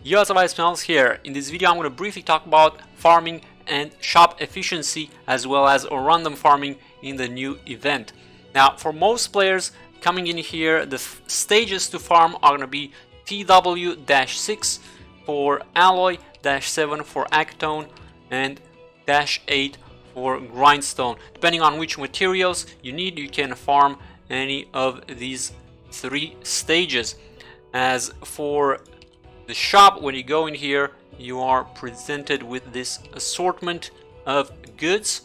Yo, Vice Smells here. In this video I'm going to briefly talk about farming and shop efficiency as well as random farming in the new event. Now for most players coming in here, the stages to farm are going to be TW-6 for alloy, -7 for acetone, and -8 for grindstone. Depending on which materials you need, you can farm any of these three stages. As for the shop, when you go in here, you are presented with this assortment of goods.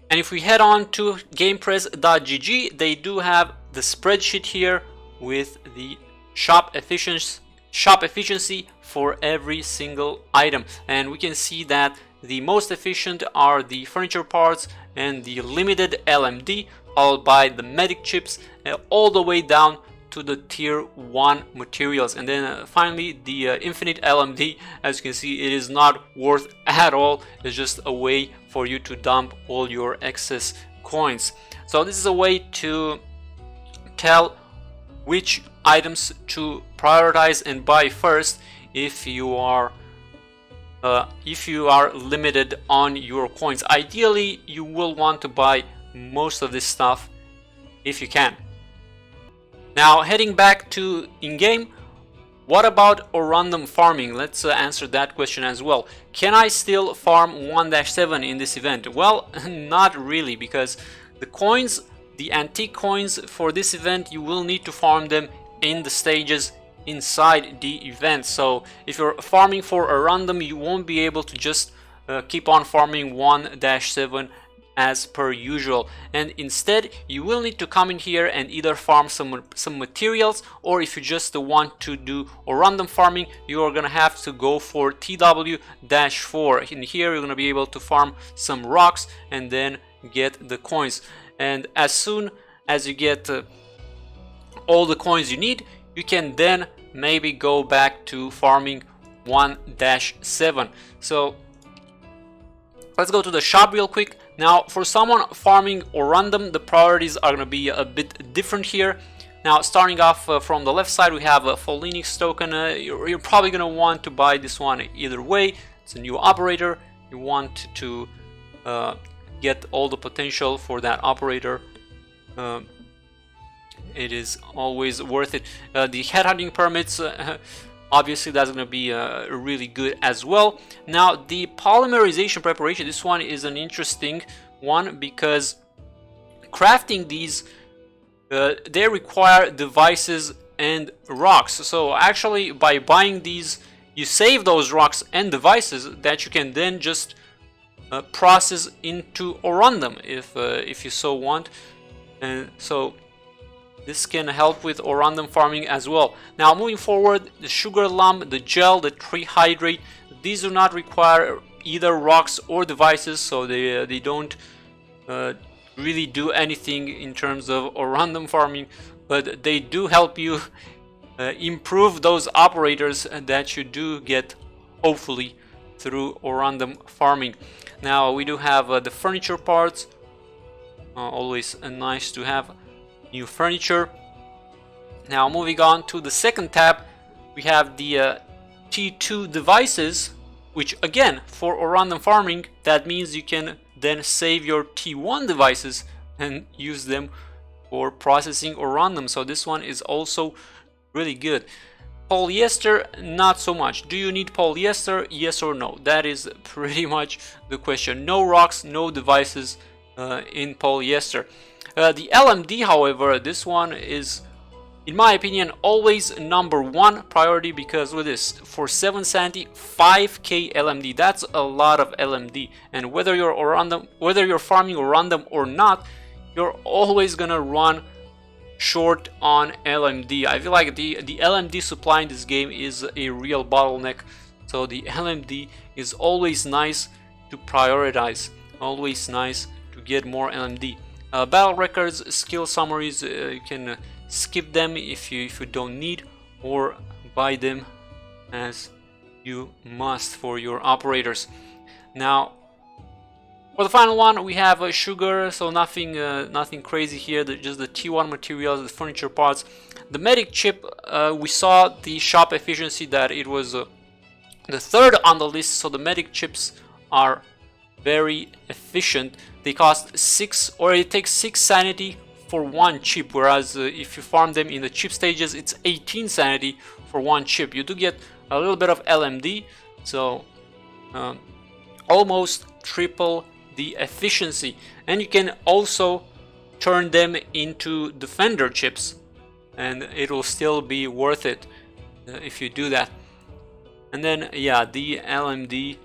And if we head on to gamepress.gg, they do have the spreadsheet here with the shop efficiency for every single item. And we can see that the most efficient are the furniture parts and the limited LMD, followed by the medic chips, all the way down to the tier 1 materials, and then finally the infinite LMD. As you can see, it is not worth at all. It's just a way for you to dump all your excess coins. So this is a way to tell which items to prioritize and buy first if you are limited on your coins. Ideally, you will want to buy most of this stuff if you can. Now heading back to in-game, what about random farming? Let's answer that question as well. Can I still farm 1-7 in this event? Well, not really, because the coins, the antique coins for this event, you will need to farm them in the stages inside the event. So if you're farming for a random, you won't be able to just keep on farming 1-7 as per usual, and instead you will need to come in here and either farm some materials, or if you just want to do a random farming, you are gonna have to go for TW-4. In here you're gonna be able to farm some rocks and then get the coins, and as soon as you get all the coins you need, you can then maybe go back to farming 1-7. So let's go to the shop real quick. Now for someone farming or random, the priorities are going to be a bit different here. Now starting off from the left side, we have a Phoenix token. You're probably going to want to buy this one either way. It's a new operator. You want to get all the potential for that operator. It is always worth it. The headhunting permits, obviously that's going to be really good as well. Now the polymerization preparation, this one is an interesting one because crafting these, they require devices and rocks. So actually by buying these, you save those rocks and devices that you can then just process into a random if you so want. And so this can help with random farming as well. Now moving forward, the sugar lump, the gel, the tree hydrate, these do not require either rocks or devices, so they don't really do anything in terms of random farming, but they do help you improve those operators that you do get hopefully through random farming. Now we do have the furniture parts, always nice to have new furniture. Now moving on to the second tab, we have the T2 devices, which again for random farming, that means you can then save your T1 devices and use them for processing or random. So this one is also really good. Polyester, not so much. Do you need polyester? Yes or no? That is pretty much the question. No rocks, no devices in polyester. The LMD, however, this one is, in my opinion, always #1 priority, because with this, for 7 sanity, 5k LMD, that's a lot of LMD, and whether you're farming or random or not, you're always gonna run short on LMD. I feel like the LMD supply in this game is a real bottleneck, so the LMD is always nice to prioritize, always nice to get more LMD. Battle records, skill summaries, you can skip them if you don't need, or buy them as you must for your operators. Now For the final one, we have sugar, so nothing crazy here. Just the T1 materials, the furniture parts. The medic chip, we saw the shop efficiency that it was the third on the list. So the medic chips are very efficient. They cost 6, or it takes 6 sanity for 1 chip, whereas if you farm them in the chip stages, it's 18 sanity for 1 chip. You do get a little bit of LMD, so almost triple the efficiency. And you can also turn them into defender chips, and it will still be worth it if you do that. And then yeah, the LMD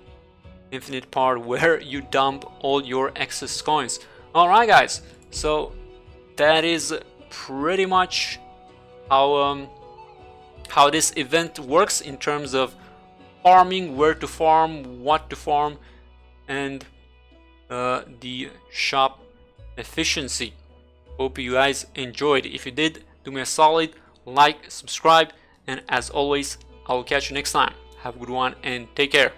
infinite part where you dump all your excess coins. Alright guys, so that is pretty much how this event works in terms of farming, where to farm, what to farm, and the shop efficiency. Hope you guys enjoyed. If you did, do me a solid, like, subscribe, and as always, I will catch you next time. Have a good one and take care.